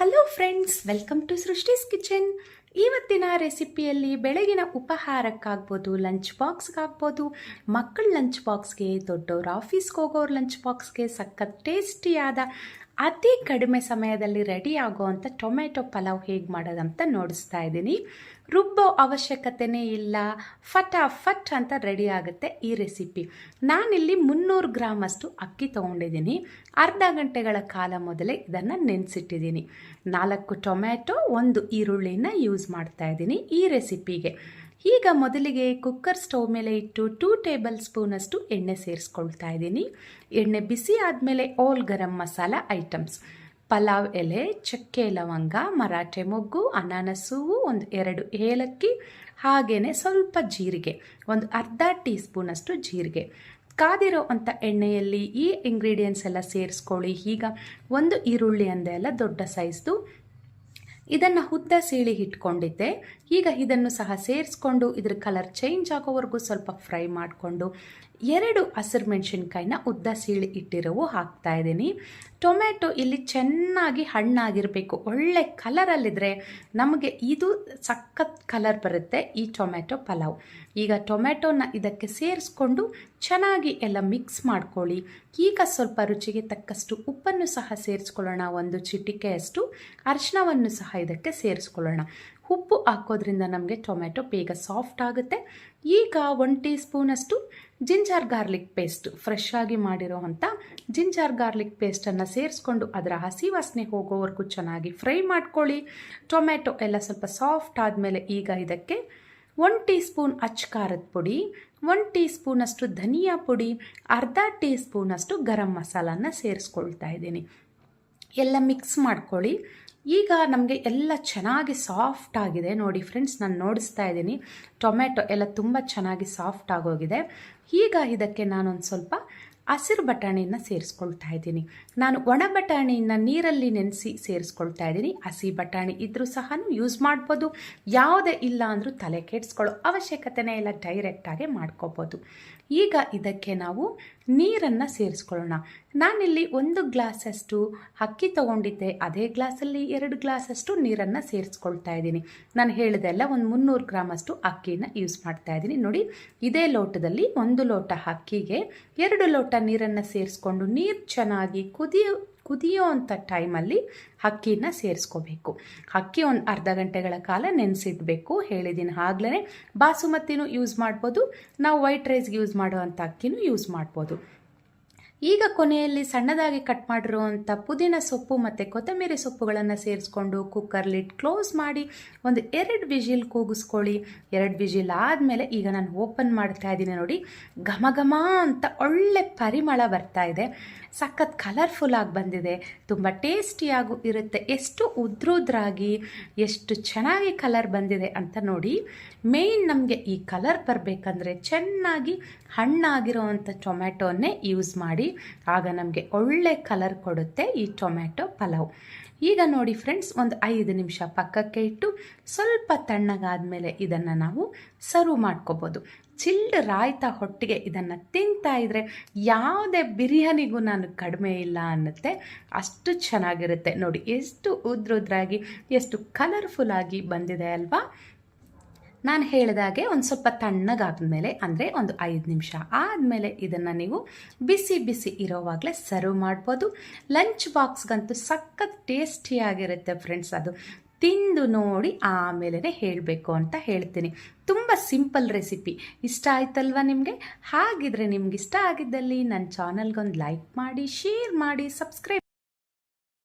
Hello friends, welcome to Srishti's kitchen. ಇವತ್ತಿನ ರೆಸಿಪಿಯಲ್ಲಿ ಬೆಳಗಿನ ಉಪಹಾರಕ್ಕಾಗ್ಬೋದು, ಲಂಚ್ ಬಾಕ್ಸ್ಗಾಗ್ಬೋದು, ಮಕ್ಕಳ ಲಂಚ್ ಬಾಕ್ಸ್ಗೆ, ದೊಡ್ಡವ್ರ ಆಫೀಸ್ಗೆ ಹೋಗೋರು ಲಂಚ್ ಬಾಕ್ಸ್ಗೆ ಸಖತ್ ಟೇಸ್ಟಿಯಾದ ಅತಿ ಕಡಿಮೆ ಸಮಯದಲ್ಲಿ ರೆಡಿ ಆಗೋವಂಥ ಟೊಮೆಟೊ ಪಲಾವ್ ಹೇಗೆ ಮಾಡೋದಂತ ನೋಡಿಸ್ತಾ ಇದ್ದೀನಿ. ರುಬ್ಬೋ ಅವಶ್ಯಕತೆಯೇ ಇಲ್ಲ, ಫಟಾಫಟ್ ಅಂತ ರೆಡಿ ಆಗುತ್ತೆ ಈ ರೆಸಿಪಿ. ನಾನಿಲ್ಲಿ 300 ಗ್ರಾಮಷ್ಟು ಅಕ್ಕಿ ತೊಗೊಂಡಿದ್ದೀನಿ. ಅರ್ಧ ಗಂಟೆಗಳ ಕಾಲ ಮೊದಲೇ ಇದನ್ನು ನೆನೆಸಿಟ್ಟಿದ್ದೀನಿ. 4 ಟೊಮೆಟೊ, 1 ಈರುಳ್ಳಿನ ಯೂಸ್ ಮಾಡ್ತಾ ಇದ್ದೀನಿ ಈ ರೆಸಿಪಿಗೆ. ಈಗ ಮೊದಲಿಗೆ ಕುಕ್ಕರ್ ಸ್ಟವ್ ಮೇಲೆ ಇಟ್ಟು 2 ಟೇಬಲ್ ಸ್ಪೂನಷ್ಟು ಎಣ್ಣೆ ಸೇರಿಸ್ಕೊಳ್ತಾ ಇದ್ದೀನಿ. ಎಣ್ಣೆ ಬಿಸಿ ಆದಮೇಲೆ ಆಲ್ ಗರಂ ಮಸಾಲ ಐಟಮ್ಸ್, ಪಲಾವ್ ಎಲೆ, ಚಕ್ಕೆ ಲವಂಗ, ಮರಾಠೆ ಮೊಗ್ಗು, ಅನಾನಸು, 1-2 ಏಲಕ್ಕಿ, ಹಾಗೆಯೇ ಸ್ವಲ್ಪ ಜೀರಿಗೆ, ಒಂದು ಅರ್ಧ ಟೀ ಸ್ಪೂನಷ್ಟು ಜೀರಿಗೆ. ಕಾದಿರೋ ಅಂಥ ಎಣ್ಣೆಯಲ್ಲಿ ಈ ಇಂಗ್ರೀಡಿಯೆಂಟ್ಸ್ ಎಲ್ಲ ಸೇರಿಸ್ಕೊಳ್ಳಿ. ಈಗ 1 ಈರುಳ್ಳಿ ಅಂದೆ ಎಲ್ಲ ದೊಡ್ಡ ಸೈಜ್ದು, ಇದನ್ನು ಉದ್ದ ಸೀಳಿ ಇಟ್ಕೊಂಡಿದ್ದೆ. ಈಗ ಇದನ್ನು ಸಹ ಸೇರಿಸ್ಕೊಂಡು ಇದ್ರ ಕಲರ್ ಚೇಂಜ್ ಆಗೋವರೆಗೂ ಸ್ವಲ್ಪ ಫ್ರೈ ಮಾಡಿಕೊಂಡು 2 ಹಸಿರು ಮೆಣಸಿನ್ಕಾಯಿನ ಉದ್ದ ಸೀಳಿ ಇಟ್ಟಿರೋವು ಹಾಕ್ತಾ ಇದ್ದೀನಿ. ಟೊಮೆಟೊ ಇಲ್ಲಿ ಚೆನ್ನಾಗಿ ಹಣ್ಣಾಗಿರಬೇಕು, ಒಳ್ಳೆ ಕಲರಲ್ಲಿದ್ದರೆ ನಮಗೆ ಇದು ಸಖತ್ ಕಲರ್ ಬರುತ್ತೆ ಈ ಟೊಮೆಟೊ ಪಲಾವ್. ಈಗ ಟೊಮೆಟೊನ ಇದಕ್ಕೆ ಸೇರಿಸ್ಕೊಂಡು ಚೆನ್ನಾಗಿ ಎಲ್ಲ ಮಿಕ್ಸ್ ಮಾಡ್ಕೊಳ್ಳಿ. ಈಗ ಸ್ವಲ್ಪ ರುಚಿಗೆ ತಕ್ಕಷ್ಟು ಉಪ್ಪನ್ನು ಸಹ ಸೇರಿಸ್ಕೊಳ್ಳೋಣ. 1 ಚಿಟಿಕೆಯಷ್ಟು ಅರಿಶಿಣವನ್ನು ಸಹ ಇದಕ್ಕೆ ಸೇರಿಸ್ಕೊಳ್ಳೋಣ. ಉಪ್ಪು ಹಾಕೋದ್ರಿಂದ ನಮಗೆ ಟೊಮೆಟೊ ಬೇಗ ಸಾಫ್ಟ್ ಆಗುತ್ತೆ. ಈಗ 1 ಟೀ ಸ್ಪೂನಷ್ಟು ಜಿಂಜರ್ ಗಾರ್ಲಿಕ್ ಪೇಸ್ಟ್, ಫ್ರೆಶ್ ಆಗಿ ಮಾಡಿರೋ ಅಂಥ ಜಿಂಜರ್ ಗಾರ್ಲಿಕ್ ಪೇಸ್ಟನ್ನು ಸೇರಿಸ್ಕೊಂಡು ಅದರ ಹಸಿ ವಾಸನೆ ಹೋಗೋವರೆಗೂ ಚೆನ್ನಾಗಿ ಫ್ರೈ ಮಾಡ್ಕೊಳ್ಳಿ. ಟೊಮೆಟೊ ಎಲ್ಲ ಸ್ವಲ್ಪ ಸಾಫ್ಟ್ ಆದಮೇಲೆ ಈಗ ಇದಕ್ಕೆ 1 ಟೀ ಸ್ಪೂನ್ ಅಚ್ಚ ಖಾರದ ಪುಡಿ, 1 ಟೀ ಸ್ಪೂನಷ್ಟು ಧನಿಯಾ ಪುಡಿ, ಅರ್ಧ ಟೀ ಸ್ಪೂನಷ್ಟು ಗರಂ ಮಸಾಲನ ಸೇರಿಸ್ಕೊಳ್ತಾ ಇದ್ದೀನಿ. ಎಲ್ಲ ಮಿಕ್ಸ್ ಮಾಡ್ಕೊಳ್ಳಿ. ಈಗ ನಮಗೆ ಎಲ್ಲ ಚೆನ್ನಾಗಿ ಸಾಫ್ಟ್ ಆಗಿದೆ ನೋಡಿ ಫ್ರೆಂಡ್ಸ್, ನಾನು ನೋಡಿಸ್ತಾ ಇದ್ದೀನಿ. ಟೊಮೆಟೊ ಎಲ್ಲ ತುಂಬ ಚೆನ್ನಾಗಿ ಸಾಫ್ಟ್ ಆಗೋಗಿದೆ. ಈಗ ಇದಕ್ಕೆ ನಾನೊಂದು ಸ್ವಲ್ಪ ಹಸಿರು ಬಟಾಣಿಯನ್ನು ಸೇರಿಸ್ಕೊಳ್ತಾ ಇದ್ದೀನಿ. ನಾನು ಒಣ ಬಟಾಣಿಯನ್ನು ನೀರಲ್ಲಿ ನೆನೆಸಿ ಸೇರಿಸ್ಕೊಳ್ತಾ ಇದ್ದೀನಿ. ಹಸಿ ಬಟಾಣಿ ಇದ್ರೂ ಸಹ ಯೂಸ್ ಮಾಡ್ಬೋದು, ಯಾವುದೇ ಇಲ್ಲ ಅಂದರೂ ತಲೆ ಕೆಡಿಸ್ಕೊಳ್ಳೋ ಅವಶ್ಯಕತೆನೇ ಇಲ್ಲ, ಡೈರೆಕ್ಟಾಗಿ ಮಾಡ್ಕೋಬೋದು. ಈಗ ಇದಕ್ಕೆ ನಾವು ನೀರನ್ನು ಸೇರಿಸ್ಕೊಳ್ಳೋಣ. ನಾನಿಲ್ಲಿ 1 ಗ್ಲಾಸಷ್ಟು ಅಕ್ಕಿ ತೊಗೊಂಡಿದ್ದೆ, ಅದೇ ಗ್ಲಾಸಲ್ಲಿ 2 ಗ್ಲಾಸಷ್ಟು ನೀರನ್ನು ಸೇರಿಸ್ಕೊಳ್ತಾ ಇದ್ದೀನಿ. ನಾನು ಹೇಳಿದೆಲ್ಲ 300 ಗ್ರಾಮಷ್ಟು ಅಕ್ಕಿನ ಯೂಸ್ ಮಾಡ್ತಾ ಇದ್ದೀನಿ. ನೋಡಿ, ಇದೇ ಲೋಟದಲ್ಲಿ 1 ಲೋಟ ಅಕ್ಕಿಗೆ 2 ಲೋಟ ನೀರನ್ನು ಸೇರಿಸ್ಕೊಂಡು ನೀರು ಚೆನ್ನಾಗಿ ಕುದಿಯೋ ಅಂಥ ಟೈಮಲ್ಲಿ ಅಕ್ಕಿನ ಸೇರಿಸ್ಕೋಬೇಕು. ಅಕ್ಕಿ 1 ಅರ್ಧ ಗಂಟೆಗಳ ಕಾಲ ನೆನೆಸಿಡಬೇಕು, ಹೇಳಿದ್ದೀನಿ ಆಗಲೇ. ಬಾಸುಮತಿನೂ ಯೂಸ್ ಮಾಡ್ಬೋದು, ನಾವು ವೈಟ್ ರೈಸ್ಗೆ ಯೂಸ್ ಮಾಡುವಂಥ ಅಕ್ಕಿನೂ ಯೂಸ್ ಮಾಡ್ಬೋದು. ಈಗ ಕೊನೆಯಲ್ಲಿ ಸಣ್ಣದಾಗಿ ಕಟ್ ಮಾಡಿರುವಂಥ ಪುದೀನ ಸೊಪ್ಪು ಮತ್ತು ಕೊತ್ತಂಬರಿ ಸೊಪ್ಪುಗಳನ್ನು ಸೇರಿಸ್ಕೊಂಡು ಕುಕ್ಕರ್ ಲಿಡ್ ಕ್ಲೋಸ್ ಮಾಡಿ 2 ವಿಜಿಲ್ ಕೂಗಿಸ್ಕೊಳ್ಳಿ. 2 ವಿಜಿಲ್ ಆದಮೇಲೆ ಈಗ ನಾನು ಓಪನ್ ಮಾಡ್ತಾ ಇದ್ದೀನಿ. ನೋಡಿ, ಘಮ ಘಮ ಅಂತ ಒಳ್ಳೆ ಪರಿಮಳ ಬರ್ತಾ ಇದೆ, ಸಖತ್ ಕಲರ್ಫುಲ್ಲಾಗಿ ಬಂದಿದೆ, ತುಂಬ ಟೇಸ್ಟಿಯಾಗೂ ಇರುತ್ತೆ. ಎಷ್ಟು ಉದ್ರುದ್ರಾಗಿ ಎಷ್ಟು ಚೆನ್ನಾಗಿ ಕಲರ್ ಬಂದಿದೆ ಅಂತ ನೋಡಿ. ಮೇಯ್ನ್ ನಮಗೆ ಈ ಕಲರ್ ಬರಬೇಕಂದ್ರೆ ಚೆನ್ನಾಗಿ ಹಣ್ಣಾಗಿರೋವಂಥ ಟೊಮೆಟೊನ್ನೇ ಯೂಸ್ ಮಾಡಿ, ಆಗ ನಮಗೆ ಒಳ್ಳೆ ಕಲರ್ ಕೊಡುತ್ತೆ ಈ ಟೊಮೆಟೊ ಪಲಾವ್. ಈಗ ನೋಡಿ ಫ್ರೆಂಡ್ಸ್, 5 ನಿಮಿಷ ಪಕ್ಕಕ್ಕೆ ಇಟ್ಟು ಸ್ವಲ್ಪ ತಣ್ಣಗಾದ್ಮೇಲೆ ಇದನ್ನು ನಾವು ಸರ್ವ್ ಮಾಡ್ಕೋಬೋದು. ಚಿಲ್ಡ್ ರಾಯ್ತಾ ಹೊಟ್ಟಿಗೆ ಇದನ್ನು ತಿಂತಾ ಇದ್ದರೆ ಯಾವುದೇ ಬಿರಿಯಾನಿಗೂ ನಾನು ಕಡಿಮೆ ಇಲ್ಲ ಅನ್ನುತ್ತೆ, ಅಷ್ಟು ಚೆನ್ನಾಗಿರುತ್ತೆ. ನೋಡಿ ಎಷ್ಟು ಉದ್ರುದ್ರಾಗಿ ಎಷ್ಟು ಕಲರ್ಫುಲ್ಲಾಗಿ ಬಂದಿದೆ ಅಲ್ವಾ. ನಾನು ಹೇಳಿದಾಗೆ ಒಂದು ಸ್ವಲ್ಪ ತಣ್ಣಗಾದ್ಮೇಲೆ, ಅಂದರೆ 5 ನಿಮಿಷ ಆದಮೇಲೆ ಇದನ್ನು ನೀವು ಬಿಸಿ ಬಿಸಿ ಇರೋವಾಗಲೇ ಸರ್ವ್ ಮಾಡ್ಬೋದು. ಲಂಚ್ ಬಾಕ್ಸ್ಗಂತೂ ಸಖತ್ ಟೇಸ್ಟಿಯಾಗಿರುತ್ತೆ ಫ್ರೆಂಡ್ಸ್. ಅದು ತಿಂದು ನೋಡಿ ಆಮೇಲೆ ಹೇಳಬೇಕು ಅಂತ ಹೇಳ್ತೀನಿ. ತುಂಬ ಸಿಂಪಲ್ ರೆಸಿಪಿ. ಇಷ್ಟ ಆಯ್ತಲ್ವ ನಿಮಗೆ? ಹಾಗಿದ್ರೆ ನಿಮ್ಗೆ ಇಷ್ಟ ಆಗಿದ್ದಲ್ಲಿ ನನ್ನ ಚಾನಲ್ಗೊಂದು ಲೈಕ್ ಮಾಡಿ, ಶೇರ್ ಮಾಡಿ, ಸಬ್ಸ್ಕ್ರೈಬ್